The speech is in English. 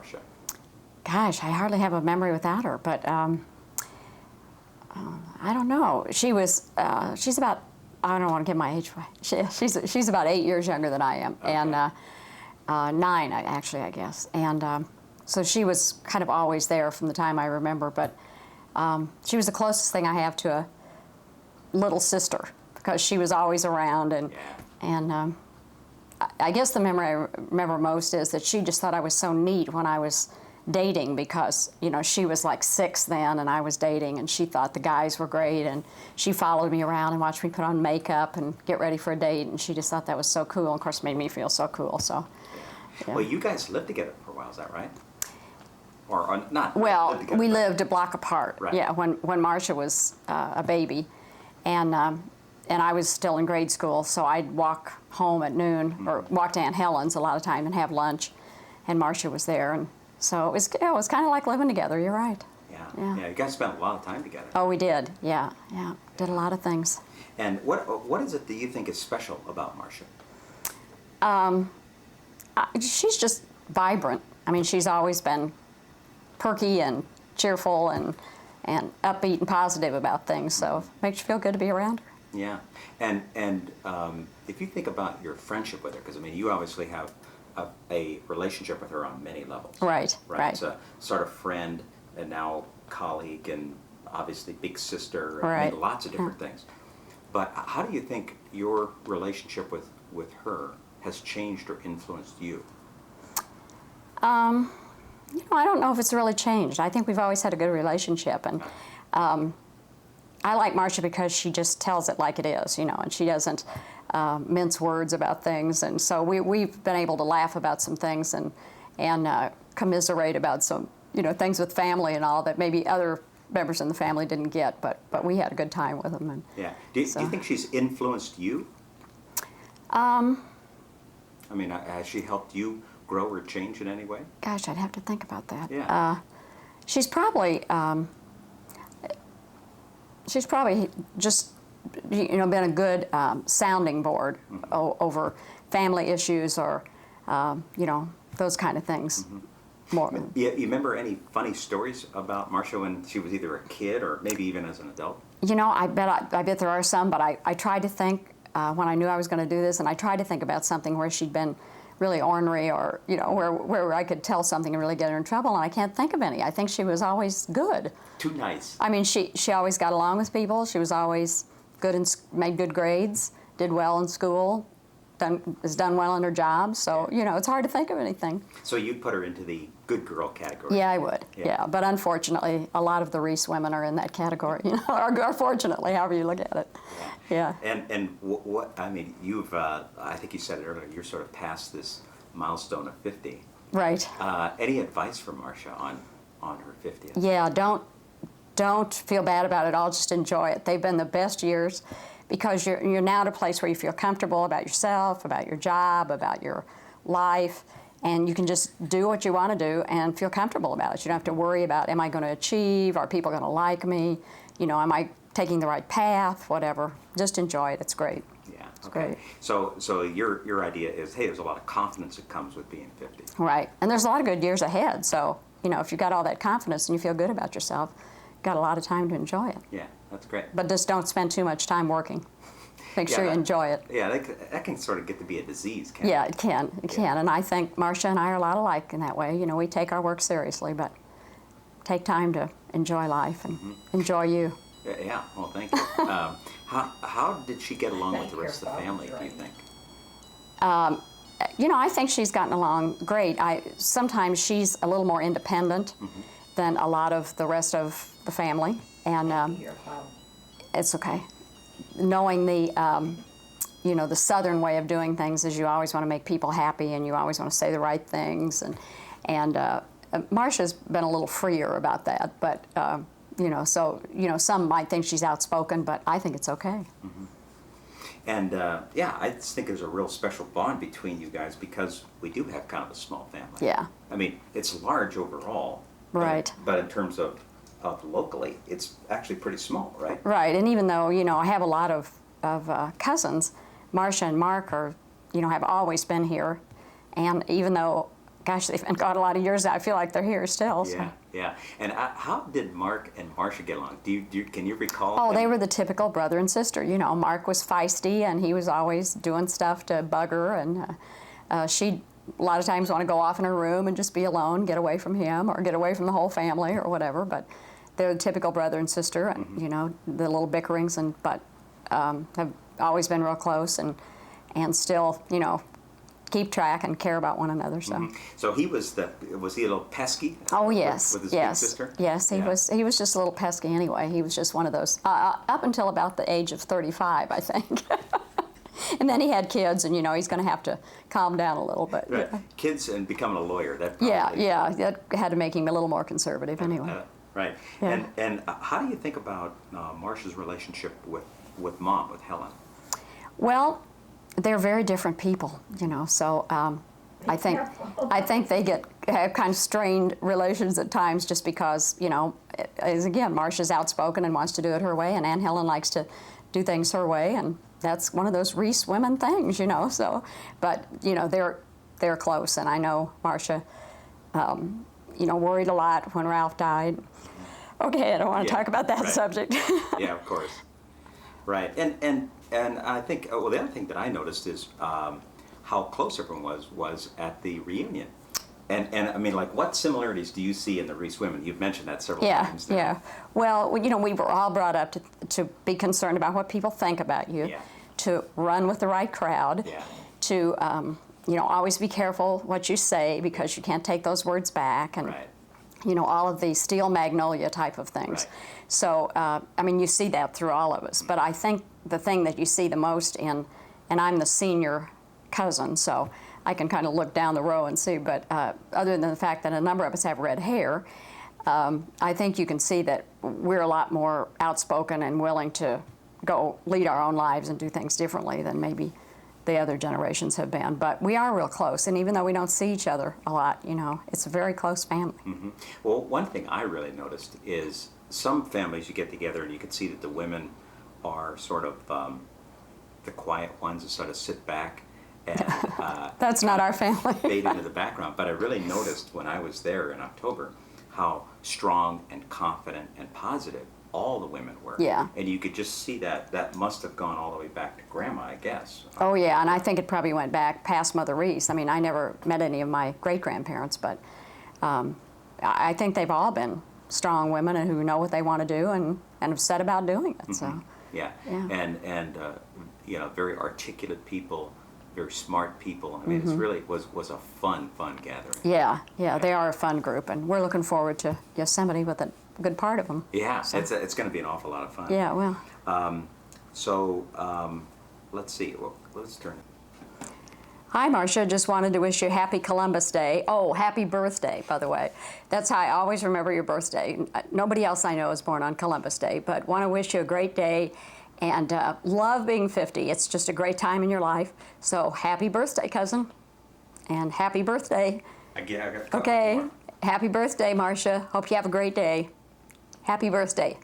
Marcia? Gosh, I hardly have a memory without her, but I don't know. She's about, I don't want to give my age away. She's about 8 years younger than I am, okay. and 9 actually, I guess. And so she was kind of always there from the time I remember, but she was the closest thing I have to a little sister, because she was always around, and I guess the memory I remember most is that she just thought I was so neat when I was dating, because, you know, she was like 6 then and I was dating, and she thought the guys were great, and she followed me around and watched me put on makeup and get ready for a date, and she just thought that was so cool, and of course made me feel so cool. So yeah. Well, you guys lived together for a while, is that right? Or not? Well, lived together, we but... lived a block apart. Right. Yeah, when Marcia was a baby, and I was still in grade school, so I'd walk home at noon, or walk to Aunt Helen's a lot of time and have lunch, and Marcia was there, and so it was kind of like living together. You're right. Yeah. You guys spent a lot of time together. Oh, we did. Yeah. Did a lot of things. And what is it that you think is special about Marcia? She's just vibrant. I mean, she's always been perky and cheerful and upbeat and positive about things, so it makes you feel good to be around her. Yeah, and if you think about your friendship with her, because I mean, you obviously have a relationship with her on many levels. Right. It's a sort of friend, and now colleague, and obviously big sister, and Right. I mean, lots of different things. But how do you think your relationship with her has changed or influenced you? You know, I don't know if it's really changed. I think we've always had a good relationship, and I like Marcia because she just tells it like it is, you know, and she doesn't mince words about things, and so we've been able to laugh about some things and commiserate about some, you know, things with family and all that maybe other members in the family didn't get, but we had a good time with them. And yeah. Do you think she's influenced you? I mean, has she helped you grow or change in any way? Gosh, I'd have to think about that. Yeah. She's probably just, you know, been a good sounding board over family issues, or you know, those kind of things. More. You remember any funny stories about Marcia when she was either a kid or maybe even as an adult? You know, I bet there are some, but I tried to think when I knew I was going to do this, and I tried to think about something where she'd been really ornery, or, you know, where I could tell something and really get her in trouble, and I can't think of any. I think she was always good. Too nice. I mean, she always got along with people. She was always good and made good grades, did well in school, has done well in her job. So, you know, it's hard to think of anything. So you'd put her into the good girl category? Yeah, I would. Yeah. But unfortunately, a lot of the Reese women are in that category, you know, or fortunately, however you look at it. Yeah. And what I mean, you've I think you said it earlier, you're sort of past this milestone of 50. Right. Any advice for Marcia on her 50th? Yeah, don't feel bad about it all. Just enjoy it. They've been the best years, because you're now at a place where you feel comfortable about yourself, about your job, about your life, and you can just do what you want to do and feel comfortable about it. You don't have to worry about, am I going to achieve? Are people going to like me? You know, am I taking the right path? Whatever. Just enjoy it. It's great. Yeah. It's great. So your idea is, hey, there's a lot of confidence that comes with being 50. Right. And there's a lot of good years ahead. So, you know, if you've got all that confidence and you feel good about yourself, you've got a lot of time to enjoy it. Yeah, that's great. But just don't spend too much time working. Make sure you enjoy it. Yeah, that can sort of get to be a disease, can't it? Yeah, it can. It can. And I think Marcia and I are a lot alike in that way. You know, we take our work seriously, but take time to enjoy life and enjoy you. Yeah, well, thank you. How did she get along with the rest of the family, do you think? You know, I think she's gotten along great. Sometimes she's a little more independent than a lot of the rest of the family, and it's okay. Knowing the, you know, the Southern way of doing things is you always want to make people happy, and you always want to say the right things, and Marcia's been a little freer about that, but you know, so, you know, some might think she's outspoken, but I think it's okay. And yeah, I just think there's a real special bond between you guys, because we do have kind of a small family. Yeah. I mean, it's large overall. Right. But in terms of locally, it's actually pretty small, right? Right, and even though, you know, I have a lot of cousins, Marcia and Mark are, you know, have always been here, and even though gosh, they've been gone a lot of years now. I feel like they're here still. So. Yeah, yeah. And how did Mark and Marcia get along? Can you recall? Oh, them? they were the typical brother and sister. You know, Mark was feisty, and he was always doing stuff to bug her, and she'd a lot of times want to go off in her room and just be alone, get away from him, or get away from the whole family, or whatever. But they're the typical brother and sister, and you know, the little bickerings, but have always been real close, and still, you know, keep track and care about one another. So. So he was he a little pesky? Oh yes, with his yes, big sister? yes. He was. He was just a little pesky anyway. He was just one of those. Up until about the age of 35, I think. And then he had kids, and you know, he's going to have to calm down a little bit. Right. Kids and becoming a lawyer. That probably, yeah, that had to make him a little more conservative anyway. Right. Yeah. And how do you think about Marcia's relationship with Mom, with Helen? Well, they're very different people, you know. So I think they have kind of strained relations at times, just because, you know, as again, Marcia's outspoken and wants to do it her way, and Aunt Helen likes to do things her way, and that's one of those Reese women things, you know. So, but you know, they're close, and I know Marcia, you know, worried a lot when Ralph died. Okay, I don't want to talk about that subject. Yeah, of course. Right, and I think well, the other thing that I noticed is how close everyone was at the reunion. And I mean, like, what similarities do you see in the Reese women? You've mentioned that several times now. Yeah. Well, you know, we were all brought up to be concerned about what people think about you, to run with the right crowd, to, you know, always be careful what you say, because you can't take those words back, and, you know, all of the steel magnolia type of things. So, I mean, you see that through all of us. But I think the thing that you see the most and I'm the senior cousin, so I can kind of look down the row and see, but other than the fact that a number of us have red hair, I think you can see that we're a lot more outspoken and willing to go lead our own lives and do things differently than maybe the other generations have been. But we are real close, and even though we don't see each other a lot, you know, it's a very close family. Well, one thing I really noticed is some families you get together and you can see that the women are sort of the quiet ones that sort of sit back. And, that's not our family. Fade into the background. But I really noticed when I was there in October how strong and confident and positive all the women were. Yeah. And you could just see that must have gone all the way back to Grandma, I guess. Oh yeah, and I think it probably went back past Mother Reese. I mean, I never met any of my great-grandparents, but I think they've all been strong women and who know what they want to do and have set about doing it. So. Yeah. And you know, very articulate people. Very smart people. I mean, it's really was a fun gathering. Yeah, they are a fun group, and we're looking forward to Yosemite with a good part of them. Yeah, so. It's going to be an awful lot of fun. Yeah, well. Let's see. Well, let's turn. Hi, Marcia. Just wanted to wish you happy Columbus Day. Oh, happy birthday, by the way. That's how I always remember your birthday. Nobody else I know is born on Columbus Day, but want to wish you a great day. And love being 50. It's just a great time in your life. So happy birthday, cousin. And happy birthday. Again, I got a couple Okay. more. Happy birthday, Marcia. Hope you have a great day. Happy birthday.